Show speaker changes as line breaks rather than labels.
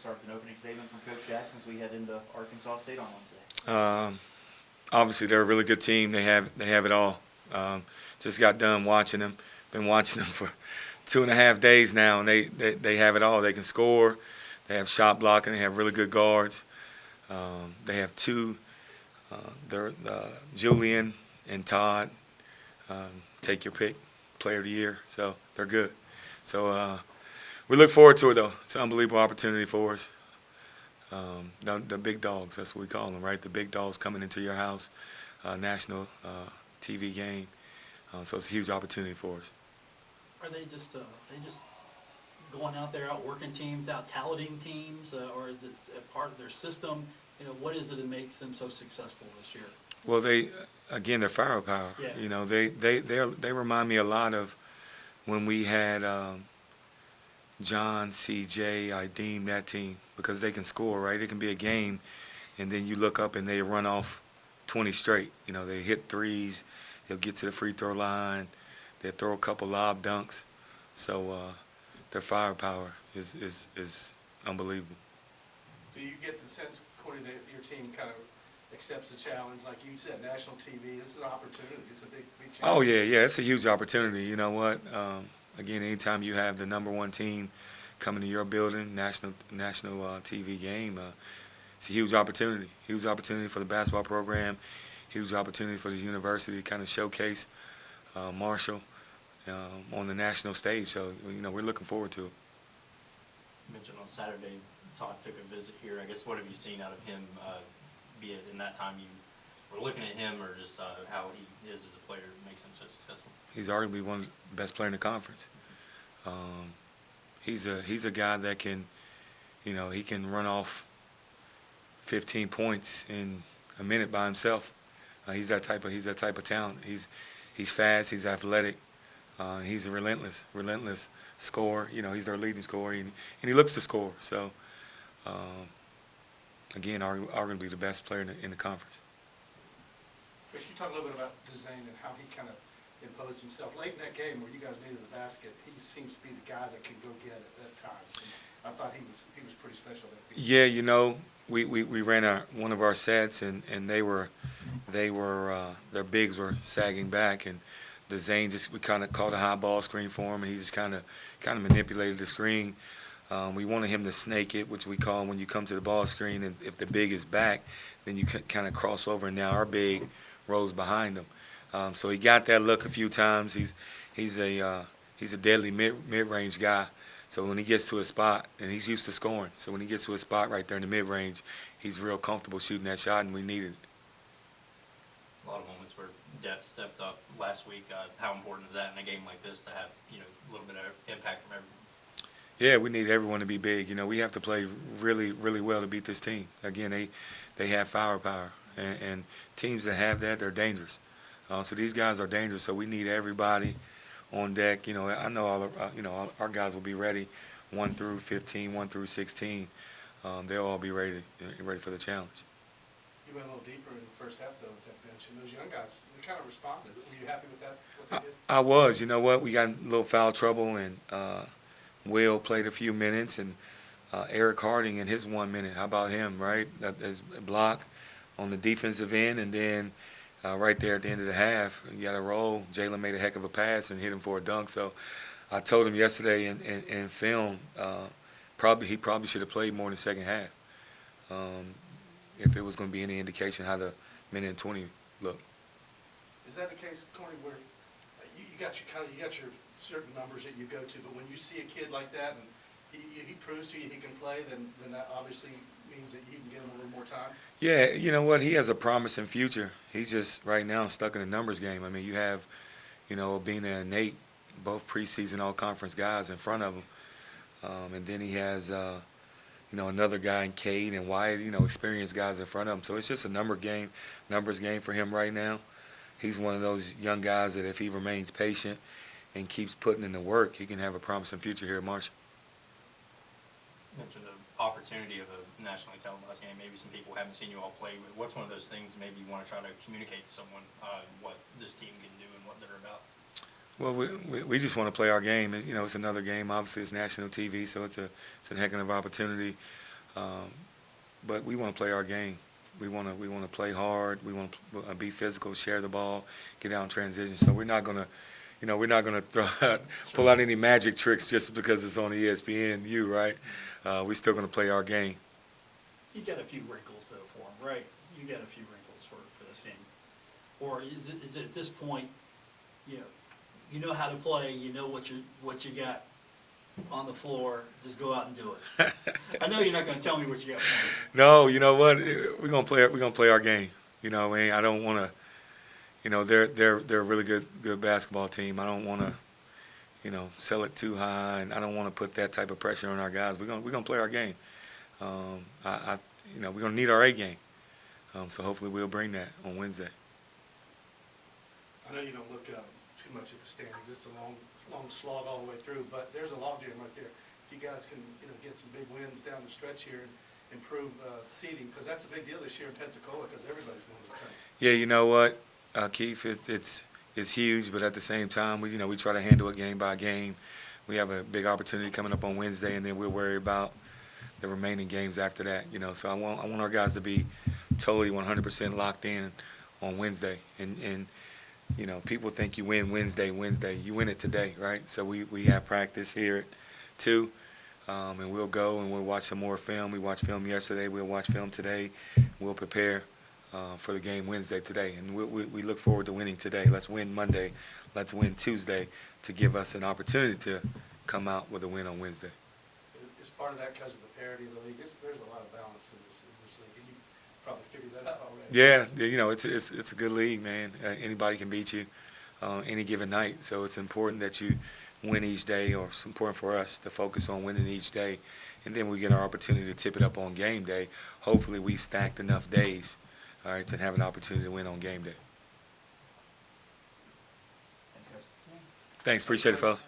start with an opening statement from Coach Jackson as we head into Arkansas State on Wednesday.
Obviously, they're a really good team. They have it all. Just got done watching them. Been watching them for 2.5 days now, and they have it all. They can score. They have shot blocking. They have really good guards. They have two. They're Julian and Todd. Take your pick, player of the year. So they're good. So we look forward to it, though. It's an unbelievable opportunity for us. The big dogs, that's what we call them, right? The big dogs coming into your house, national TV game. So it's a huge opportunity for us.
Are they just going out there, out working teams, out talenting teams, or is it a part of their system? What is it that makes them so successful this year?
Well, they're firepower.
Yeah.
They remind me a lot of when we had John, CJ, Ideem, that team, because they can score, right? It can be a game, and then you look up and they run off 20 straight. They hit threes, they'll get to the free throw line, they throw a couple lob dunks. So their firepower is unbelievable.
Do you get the sense, Corny, that your team kind of accepts the challenge? Like you said, national TV, this is an opportunity. It's a big challenge.
Oh, yeah, it's a huge opportunity. You know what? Again, anytime you have the #1 team coming to your building, national TV game, it's a huge opportunity. Huge opportunity for the basketball program. Huge opportunity for the university to kind of showcase Marshall on the national stage. So, we're looking forward to it.
You mentioned on Saturday, Todd took a visit here. I guess what have you seen out of him, be it in that time you were looking at him or just how he is as a player makes him so successful?
He's arguably one of the best players in the conference. He's a guy that can, he can run off 15 points in a minute by himself. He's that type of talent. He's fast. He's athletic. He's a relentless scorer. He's their leading scorer, and he looks to score. So, again, arguably the best player in the conference.
Could you talk a little bit about Zane and how he kind of imposed himself late in that game where you guys needed the basket? He seems to be the guy that can go get it at times. And I thought he was pretty special.
Yeah, we ran one of our sets, and their bigs were sagging back, and the Zane we kind of caught a high ball screen for him, and he just kind of manipulated the screen. We wanted him to snake it, which we call when you come to the ball screen, and if the big is back, then you kind of cross over, and now our big rose behind him. So he got that look a few times. He's a deadly mid-range guy. So when he gets to a spot, and he's used to scoring, so when he gets to a spot right there in the mid-range, he's real comfortable shooting that shot, and we needed it.
A lot of moments where depth stepped up last week. How important is that in a game like this to have a little bit of impact from everyone?
Yeah, we need everyone to be big. We have to play really, really well to beat this team. Again, they have firepower, and teams that have that, they're dangerous. So these guys are dangerous. So we need everybody on deck. I know all our guys will be ready, 1 through 15, 1 through 16. They'll all be ready for the challenge.
You went a little deeper in the first half, though, with that bench, and those young guys, they kind of responded. Were you happy with that? What they did?
I was. You know what? We got a little foul trouble, and Will played a few minutes, and Eric Harding in his 1 minute. How about him, right? That is a block on the defensive end, and then right there at the end of the half, you got to roll. Jalen made a heck of a pass and hit him for a dunk. So I told him yesterday in film, he probably should have played more in the second half. If it was going to be any indication how the minute and 20 looked.
Is that the case, Corny, where you got your certain numbers that you go to, but when you see a kid like that and he proves to you he can play, then that obviously means that you can give him a little more time?
Yeah, you know what? He has a promising future. He's just right now stuck in a numbers game. I mean, you have, Obina and Nate, both preseason all-conference guys in front of him. And then he has, another guy in Cade and Wyatt, experienced guys in front of him. So it's just a numbers game for him right now. He's one of those young guys that if he remains patient and keeps putting in the work, he can have a promising future here at Marshall.
You mentioned the opportunity of a nationally televised game. Maybe some people haven't seen you all play. But what's one of those things maybe you want to try to communicate to someone what this team can do and what they're about?
Well, we just want to play our game. It's another game. Obviously, it's national TV, so it's a heck of an opportunity. But we want to play our game. We want to play hard. We want to be physical, share the ball, get out in transition. So we're not gonna, we're not gonna pull out any magic tricks just because it's on ESPNU, right? We're still gonna play our game.
You got a few wrinkles though for them, right? You got a few wrinkles for this game. Or is it at this point, you know how to play, you know what you got on the floor, just go out and do it. I know you're not going to tell me what you got planned.
No, you know what? We're gonna play our game. I mean, I don't want to. They're a really good basketball team. I don't want to, sell it too high, and I don't want to put that type of pressure on our guys. We're gonna play our game. We're gonna need our A game. So hopefully we'll bring that on Wednesday.
I know you don't look too much at the standings. It's a long slog all the way through, but there's a logjam right there. If you guys can, get some big wins down the stretch here and improve seeding, because that's a big deal this year in Pensacola, because everybody's going to the tournament.
Yeah, you know what, Keith, it's huge, but at the same time, we try to handle it game by game. We have a big opportunity coming up on Wednesday, and then we'll worry about the remaining games after that. So I want our guys to be totally 100% locked in on Wednesday, and people think you win Wednesday. You win it today, right? So we have practice here at 2, and we'll go and we'll watch some more film. We watched film yesterday. We'll watch film today. We'll prepare for the game Wednesday today, and we look forward to winning today. Let's win Monday. Let's win Tuesday to give us an opportunity to come out with a win on Wednesday.
Is part of that because of the parity of the league? There's a lot of balance in this league, and you probably figured that out already.
Yeah, it's a good league, man. Anybody can beat you any given night, so it's important that you win each day, or it's important for us to focus on winning each day, and then we get our opportunity to tip it up on game day. Hopefully we stacked enough days, all right, to have an opportunity to win on game day.
Thanks, guys.
Thanks, appreciate it, fellas.